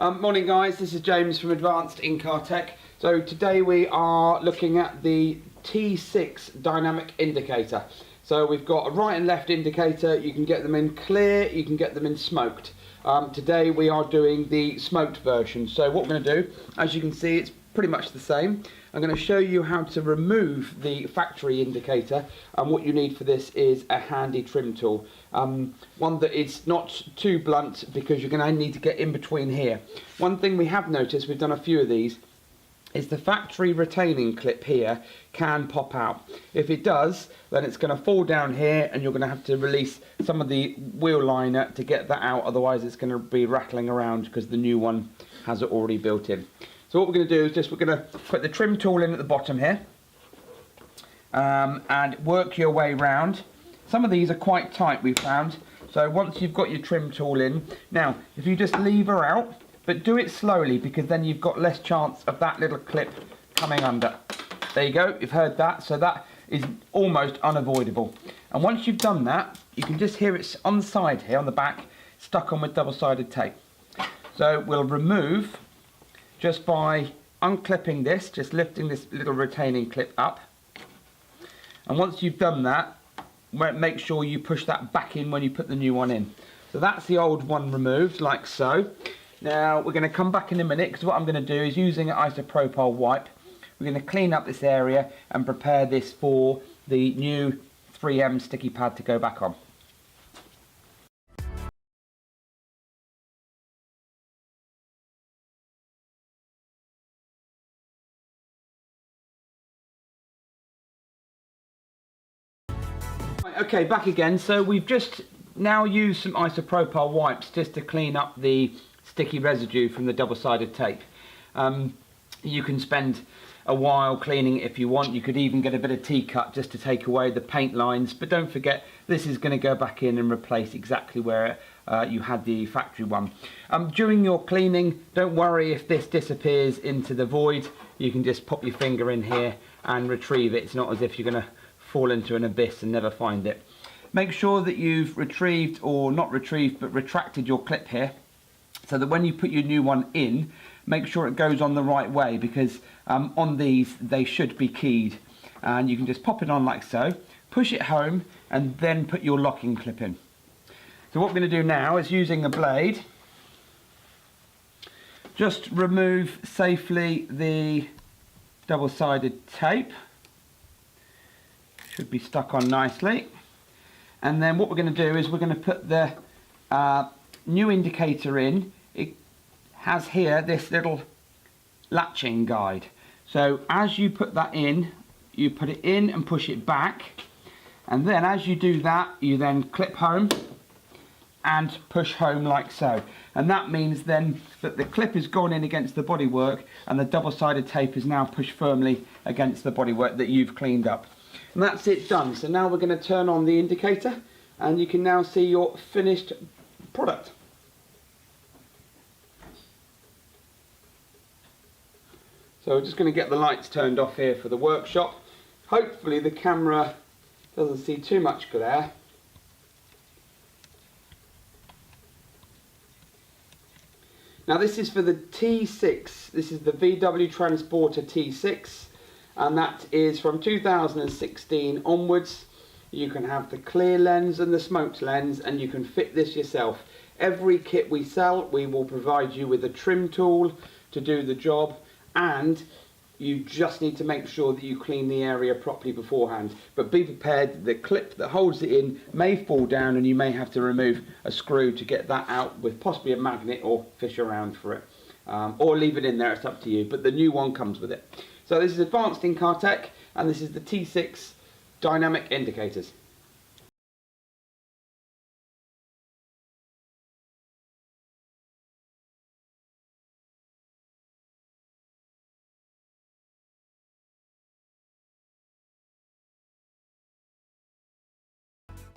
Morning guys, this is James from Advanced In-Car Tech. So today we are looking at the T6 dynamic indicator. So we've got a right and left indicator. You can get them in clear, you can get them in smoked. Today we are doing the smoked version. So what we're going to do, as you can see, it's pretty much the same. I'm going to show you how to remove the factory indicator, and what you need for this is a handy trim tool. One that is not too blunt, because you're going to need to get in between here. One thing we have noticed, we've done a few of these, is the factory retaining clip here can pop out. If it does, then it's going to fall down here and you're going to have to release some of the wheel liner to get that out, otherwise it's going to be rattling around because the new one has it already built in. So what we're going to do is we're going to put the trim tool in at the bottom here and work your way round. Some of these are quite tight, we found, so once you've got your trim tool in, now if you just lever out, but do it slowly, because then you've got less chance of that little clip coming under. There you go, you've heard that, so that is almost unavoidable. And once you've done that, you can just hear it's on the side here, on the back, stuck on with double-sided tape. So we'll remove just by unclipping this, just lifting this little retaining clip up. And once you've done that, make sure you push that back in when you put the new one in. So that's the old one removed, like so. Now we're going to come back in a minute, because what I'm going to do is, using an isopropyl wipe, we're going to clean up this area and prepare this for the new 3M sticky pad to go back on. Okay, back again. So we've just now used some isopropyl wipes just to clean up the sticky residue from the double-sided tape. You can spend a while cleaning it if you want. You could even get a bit of T-cut just to take away the paint lines, but don't forget, this is going to go back in and replace exactly where you had the factory one. During your cleaning, don't worry if this disappears into the void. You can just pop your finger in here and retrieve it. It's not as if you're going to fall into an abyss and never find it. Make sure that you've retrieved, or not retrieved, but retracted your clip here, so that when you put your new one in, make sure it goes on the right way, because on these they should be keyed. And you can just pop it on like so, push it home, and then put your locking clip in. So what we're going to do now is, using a blade, just remove safely the double-sided tape. Should be stuck on nicely. And then what we're going to do is we're going to put the new indicator in. It has here this little latching guide. So as you put that in, you put it in and push it back. And then as you do that, you then clip home and push home like so. And that means then that the clip has gone in against the bodywork, and the double-sided tape is now pushed firmly against the bodywork that you've cleaned up. And that's it done. So now we're going to turn on the indicator, and you can now see your finished product. So we're just going to get the lights turned off here for the workshop. Hopefully the camera doesn't see too much glare. Now this is for the T6. This is the VW Transporter T6. And that is from 2016 onwards. You can have the clear lens and the smoked lens, and you can fit this yourself. Every kit we sell, we will provide you with a trim tool to do the job, and you just need to make sure that you clean the area properly beforehand. But be prepared, the clip that holds it in may fall down, and you may have to remove a screw to get that out with possibly a magnet, or fish around for it. Or leave it in there, it's up to you, but the new one comes with it. So this is Advanced In-Car Tech, and this is the T6 dynamic indicators.